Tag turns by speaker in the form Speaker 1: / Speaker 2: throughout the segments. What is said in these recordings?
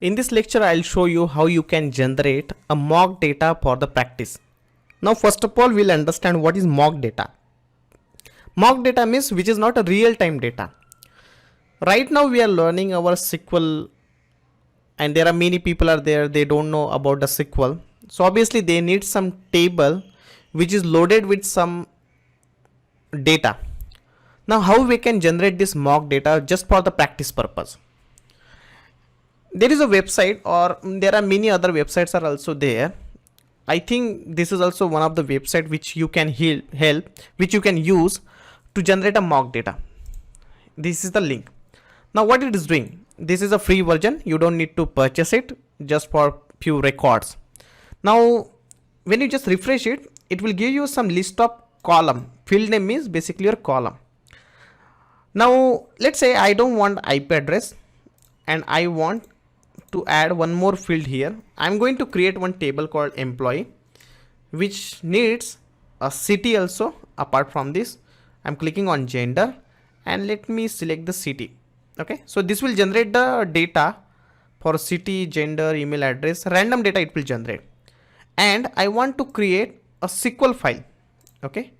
Speaker 1: In this lecture, I'll show you how you can generate a mock data for the practice. Now, first of all, we'll understand what is mock data. Mock data means which is not a real-time data. Right now, we are learning our SQL, and there are many people are there, they don't know about the SQL. So obviously, they need some table which is loaded with some data. Now, how we can generate this mock data just for the practice purpose? There is a website, or there are many other websites are also there. I think this is also one of the website which you can which you can use to generate a mock data. This is the link. Now what it is doing, this is a free version, you don't need to purchase it, just for few records. Now when you just refresh it, it will give you some list of column. Field name means basically your column. Now let's say I don't want IP address and I want to add one more field here. I'm going to create one table called employee, which needs a city also. Apart from this, I'm clicking on gender and let me select the city. Okay, so this will generate the data for city, gender, email address, random data it will generate. And I want to create a SQL file. Okay,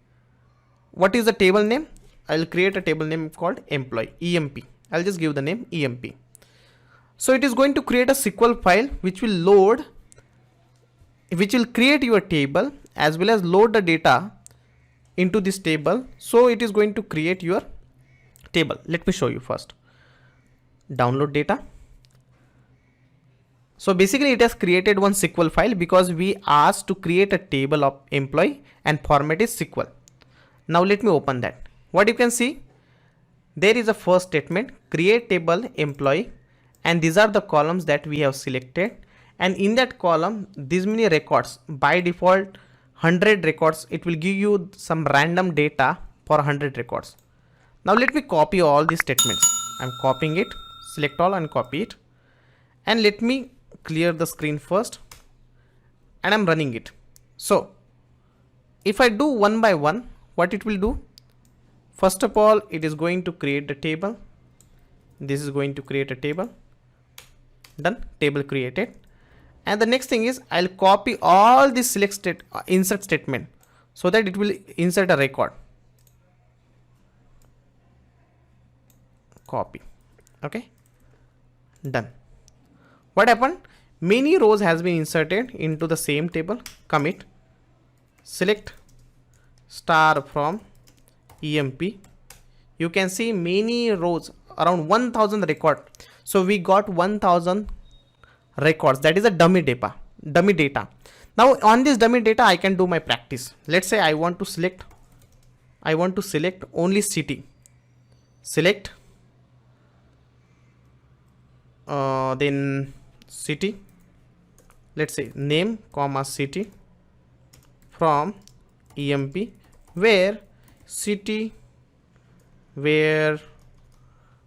Speaker 1: what is the table name? I'll create a table name called employee, EMP. I'll just give the name EMP. So it is going to create a SQL file which will load, which will create your table as well as load the data into this table. So it is going to create your table. Let me show you first. Download data. So basically it has created one SQL file because we asked to create a table of employee and format is SQL. Now let me open that. What you can see, there is a first statement, create table employee, and these are the columns that we have selected, and in that column these many records. By default 100 records, it will give you some random data for 100 records. Now let me copy all these statements. I'm copying it, select all and copy it, and let me clear the screen first, and I'm running it. So if I do one by one, what it will do, first of all it is going to create the table. This is going to create a table. Done, table created. And the next thing is I'll copy all this insert statement so that it will insert a record. Copy. Okay, done. What happened, many rows has been inserted into the same table. Commit, select star from EMP. You can see many rows, around 1000 record. So we got 1000 records. That is a dummy data. Now on this dummy data I can do my practice. Let's say I want to select only city. Select then city. Let's say name comma city from EMP, where city, where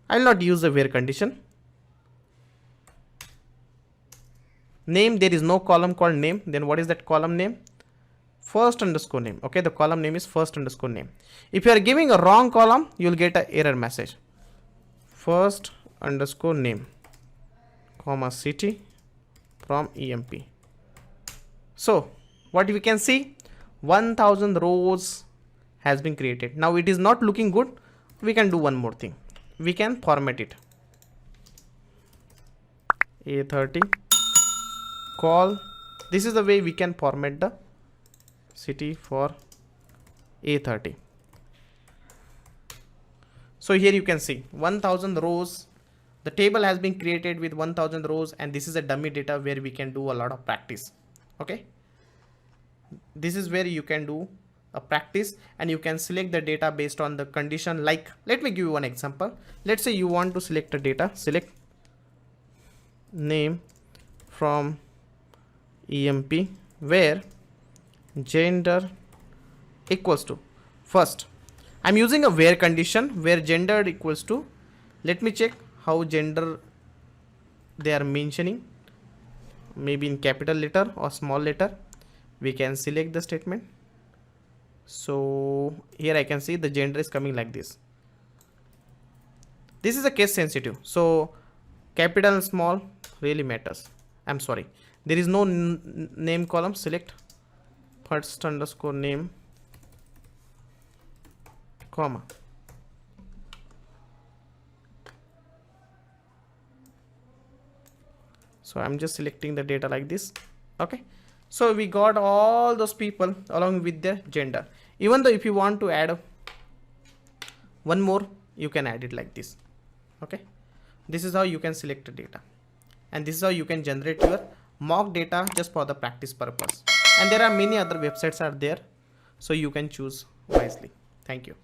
Speaker 1: I'll not use the where condition. Name, there is no column called name. Then what is that column name? First underscore name. Okay, the column name is first underscore name. If you are giving a wrong column, you will get an error message. First underscore name comma city from EMP. So what we can see, 1000 rows has been created. Now it is not looking good. We can do one more thing. We can format it. A30 call. This is the way we can format the city for A30. So here you can see 1000 rows. The table has been created with 1000 rows, and this is a dummy data where we can do a lot of practice. Okay, this is where you can do a practice and you can select the data based on the condition. Like, let me give you one example. Let's say you want to select a data. Select name from EMP, where gender equals to, first I'm using a where condition where gender equals to, let me check how gender they are mentioning, maybe in capital letter or small letter. We can select the statement. So here I can see the gender is coming like this. This is a case sensitive, so capital and small really matters. I'm sorry, there is no name column. Select first underscore name, comma. So I'm just selecting the data like this. Okay, so we got all those people along with their gender. Even though if you want to add one more, you can add it like this. Okay, this is how you can select the data, and this is how you can generate your mock data just for the practice purpose. And there are many other websites are there, so you can choose wisely. Thank you.